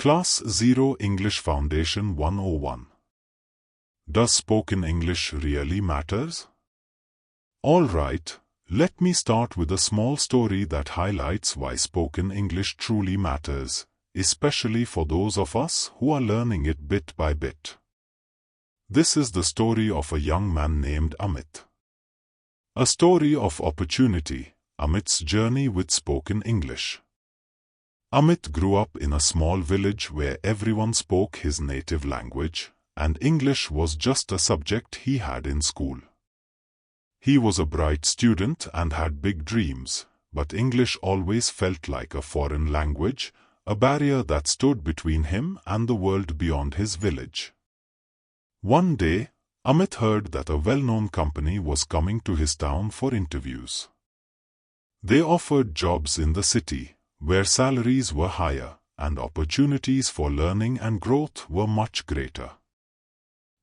Class 0 English Foundation 101. Does spoken English really matters? Alright, let me start with a small story that highlights why spoken English truly matters, especially for those of us who are learning it bit by bit. This is the story of a young man named Amit. A story of opportunity, Amit's journey with spoken English. Amit grew up in a small village where everyone spoke his native language, and English was just a subject he had in school. He was a bright student and had big dreams, but English always felt like a foreign language, a barrier that stood between him and the world beyond his village. One day, Amit heard that a well-known company was coming to his town for interviews. They offered jobs in the city, where salaries were higher, and opportunities for learning and growth were much greater.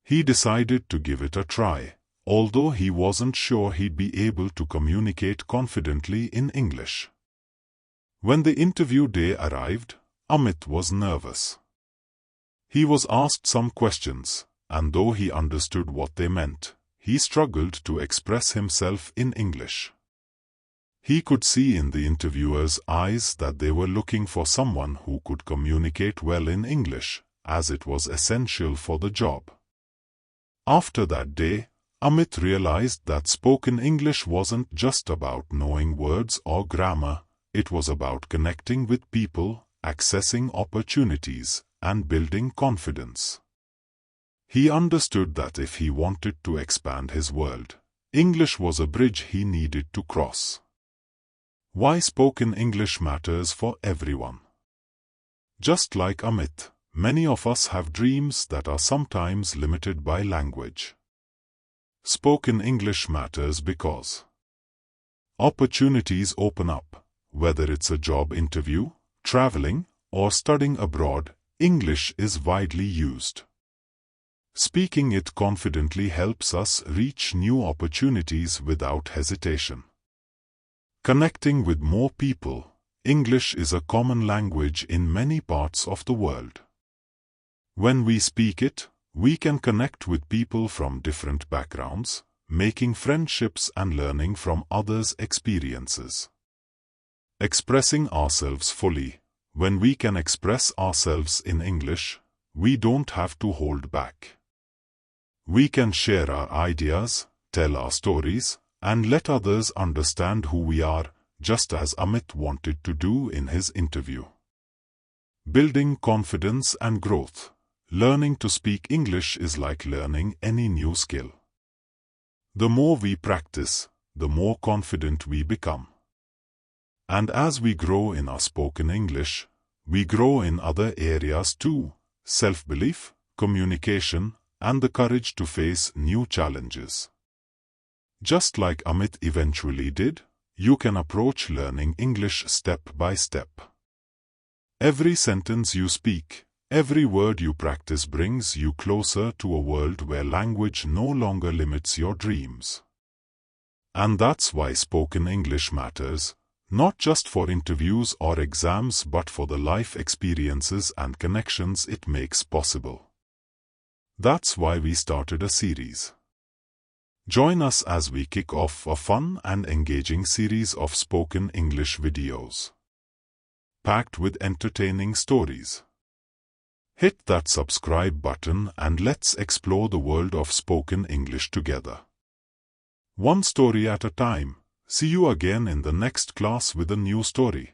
He decided to give it a try, although he wasn't sure he'd be able to communicate confidently in English. When the interview day arrived, Amit was nervous. He was asked some questions, and though he understood what they meant, he struggled to express himself in English. He could see in the interviewer's eyes that they were looking for someone who could communicate well in English, as it was essential for the job. After that day, Amit realized that spoken English wasn't just about knowing words or grammar, it was about connecting with people, accessing opportunities, and building confidence. He understood that if he wanted to expand his world, English was a bridge he needed to cross. Why spoken English matters for everyone. Just like Amit, many of us have dreams that are sometimes limited by language. Spoken English matters because opportunities open up. Whether it's a job interview, traveling, or studying abroad, English is widely used. Speaking it confidently helps us reach new opportunities without hesitation. Connecting with more people, English is a common language in many parts of the world. When we speak it, we can connect with people from different backgrounds, making friendships and learning from others' experiences. Expressing ourselves fully. When we can express ourselves in English, we don't have to hold back. We can share our ideas, tell our stories, and let others understand who we are, just as Amit wanted to do in his interview. Building confidence and growth. Learning to speak English is like learning any new skill. The more we practice, the more confident we become. And as we grow in our spoken English, we grow in other areas too: self-belief, communication, and the courage to face new challenges. Just like Amit eventually did, you can approach learning English step by step. Every sentence you speak, every word you practice brings you closer to a world where language no longer limits your dreams. And that's why spoken English matters, not just for interviews or exams but for the life experiences and connections it makes possible. That's why we started a series. Join us as we kick off a fun and engaging series of spoken English videos, packed with entertaining stories. Hit that subscribe button and let's explore the world of spoken English together. One story at a time. See you again in the next class with a new story.